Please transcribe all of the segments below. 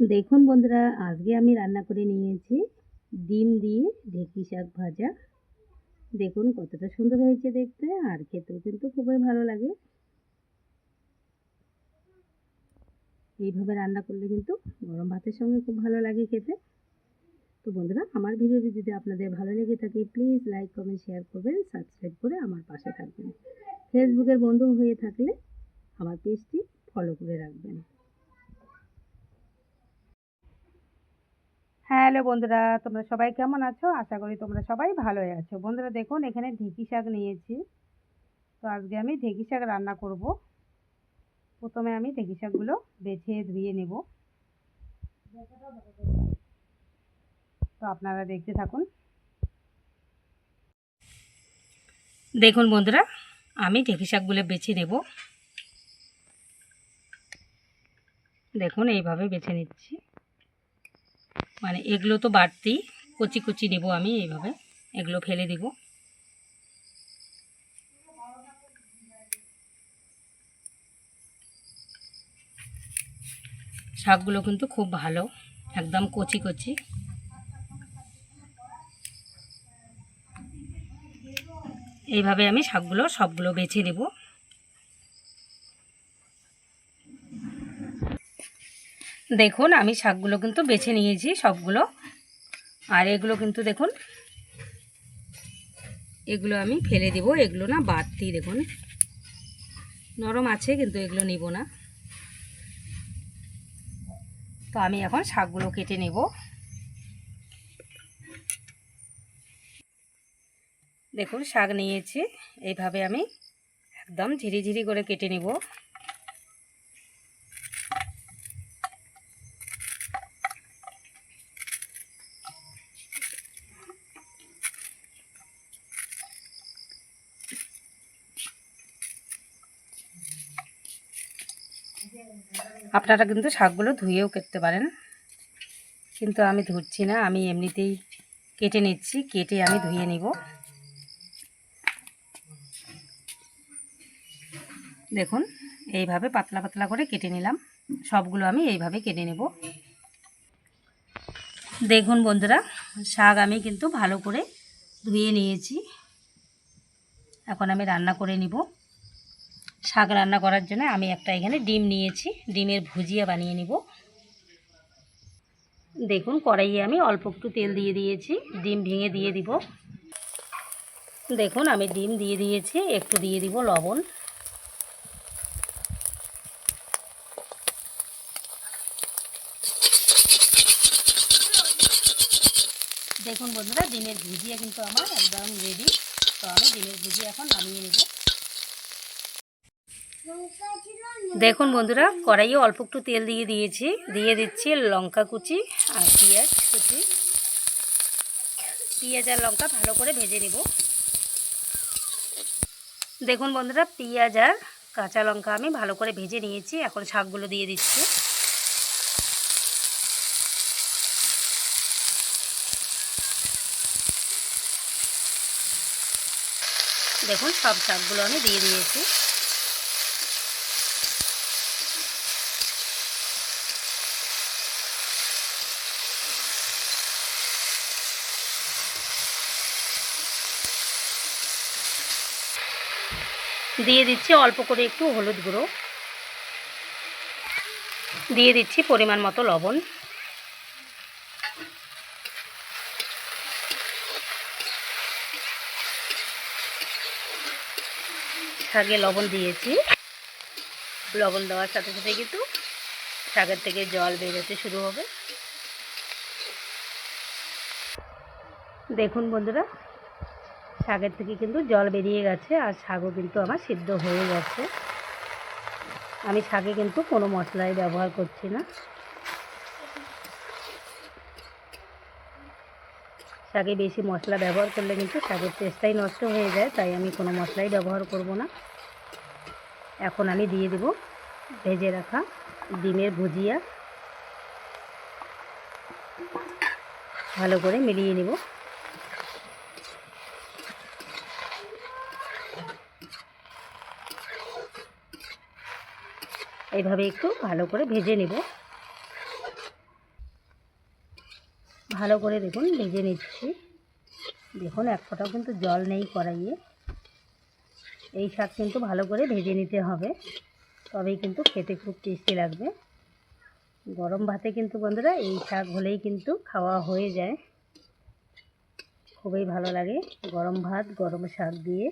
দেখুন বন্ধুরা, আজকে আমি রান্না করে নিয়েছি ডিম দিয়ে ঢেঁকি শাক ভাজা। দেখুন কতটা সুন্দর হয়েছে দেখতে, আর খেতেও কিন্তু খুবই ভালো লাগে। এইভাবে রান্না করলে কিন্তু গরম ভাতের সঙ্গে খুব ভালো লাগে খেতে। তো বন্ধুরা, আমার ভিডিওটি যদি আপনাদের ভালো লেগে থাকে প্লিজ লাইক কমেন্ট শেয়ার করবেন, সাবস্ক্রাইব করে আমার পাশে থাকবেন। ফেসবুকের বন্ধু হয়ে থাকলে আমার পেজটি ফলো করে রাখবেন। হ্যালো বন্ধুরা, তোমরা সবাই কেমন আছো? আশা করি তোমরা সবাই ভালোই আছো। বন্ধুরা দেখুন, এখানে ঢেঁকি শাক নিয়েছি। তো আজকে আমি ঢেঁকি শাক রান্না করব। প্রথমে আমি ঢেঁকি শাকগুলো বেছে ধুয়ে নেব। তো আপনারা দেখতে থাকুন। দেখুন বন্ধুরা, আমি ঢেঁকি শাকগুলো বেছে নেব। দেখুন এইভাবে বেছে নিচ্ছি, মানে এগুলো তো বাড়তি কচি কচি নেব আমি। এইভাবে এগুলো ফেলে দিব। শাকগুলো কিন্তু খুব ভালো, একদম কচি কচি। এইভাবে আমি শাকগুলো সবগুলো বেছে নেব। দেখুন আমি শাকগুলো কিন্তু বেছে নিয়েছি সবগুলো। আর এগুলো কিন্তু দেখুন, এগুলো আমি ফেলে দেব। এগুলো না বাড়তি, দেখুন নরম আছে, কিন্তু এগুলো নিব না। তো আমি এখন শাকগুলো কেটে নেব। দেখুন শাক নিয়েছি, এইভাবে আমি একদম ঝিরি ঝিরি করে কেটে নেব। আপনারা কিন্তু শাকগুলো ধুয়েও কাটতে পারেন, কিন্তু আমি ধুচ্ছি না, আমি এমনিতেই কেটে নিচ্ছি। কেটে আমি ধুয়ে নিব। দেখুন এইভাবে পাতলা পাতলা করে কেটে নিলাম। সবগুলো আমি এইভাবে কেটে নেব। দেখুন বন্ধুরা, শাক আমি কিন্তু ভালো করে ধুয়ে নিয়েছি। এখন আমি রান্না করে নিব। শাক রান্না করার জন্য আমি একটা এখানে ডিম নিয়েছি, ডিমের ভুজিয়া বানিয়ে নিব। দেখুন কড়াইয়ে আমি অল্প একটু তেল দিয়ে দিয়েছি, ডিম ভেঙে দিয়ে দিব। দেখুন আমি ডিম দিয়ে দিয়েছি, একটু দিয়ে দিব লবণ। দেখুন বন্ধুরা, ডিমের ভুজিয়া কিন্তু আমার একদম রেডি। তো আমি ডিমের ভুজিয়া এখন নামিয়ে নেব। দেখুন বন্ধুরা, কড়াইয়ে অল্প একটু তেল দিয়ে দিয়েছি, দিয়ে দিচ্ছি লঙ্কা কুচি আর পেঁয়াজ কুচি। পেঁয়াজ আর লঙ্কা ভালো করে ভেজে নেব। দেখুন বন্ধুরা, পেঁয়াজ আর কাঁচা লঙ্কা আমি ভালো করে ভেজে নিয়েছি। এখন শাকগুলো দিয়ে দিচ্ছি। দেখুন সব শাকগুলো আমি দিয়ে দিয়েছি। দিয়ে দিচ্ছি অল্প করে একটু হলুদ গুঁড়ো, দিয়ে দিচ্ছি পরিমাণ মতো লবণ। শাকে লবণ দিয়েছি। লবণ দেওয়ার সাথে সাথে কিন্তু শাকের থেকে জল বেরোতে শুরু হবে। দেখুন বন্ধুরা, শাকের থেকে কিন্তু জল বেরিয়ে গেছে, আর শাকও কিন্তু আমার সিদ্ধ হয়ে গেছে। আমি শাকে কিন্তু কোনো মশলাই ব্যবহার করছি না। শাকে বেশি মশলা ব্যবহার করলে কিন্তু শাকের টেস্টটাই নষ্ট হয়ে যায়, তাই আমি কোনো মশলাই ব্যবহার করব না। এখন আমি দিয়ে দেব ভেজে রাখা ডিমের ভুজিয়া। ভালো করে মিলিয়ে নেব। এইভাবে একটু ভালো করে ভেজে নেব। ভালো করে দেখুন ভেজে নিচ্ছি। দেখুন এক ফোঁটাও কিন্তু জল নেই কড়াইয়ে। এই শাক কিন্তু ভালো করে ভেজে নিতে হবে, তবেই কিন্তু খেতে খুব টেস্টি লাগবে। গরম ভাতে কিন্তু বন্ধুরা এই শাক হলেই কিন্তু খাওয়া হয়ে যায়, খুবই ভালো লাগে গরম ভাত গরম শাক দিয়ে।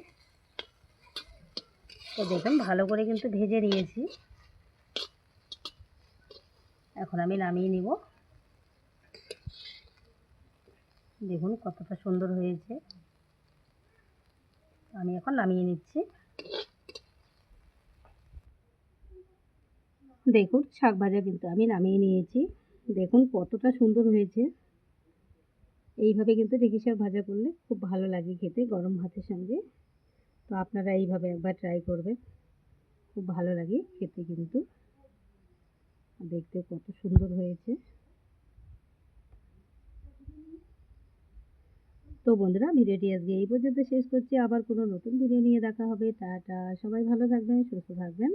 তো দেখুন ভালো করে কিন্তু ভেজে নিয়েছি, এখন আমি নামিয়ে নিব। দেখুন কতটা সুন্দর হয়েছে, আমি এখন নামিয়ে নিচ্ছি। দেখুন শাক ভাজা কিন্তু আমি নামিয়ে নিয়েছি, দেখুন কতটা সুন্দর হয়েছে। এইভাবে কিন্তু ঢেঁকি শাক ভাজা করলে খুব ভালো লাগে খেতে গরম ভাতের সঙ্গে। তো আপনারা এইভাবে একবার ট্রাই করবেন, খুব ভালো লাগে খেতে কিন্তু, দেখতে কত সুন্দর হয়েছে। তো বন্ধুরা ভিডিওটি আজকে এই পর্যন্ত শেষ করছি, আবার কোনো নতুন ভিডিও নিয়ে দেখা হবে। টাটা, সবাই ভালো থাকবেন, সুস্থ থাকবেন।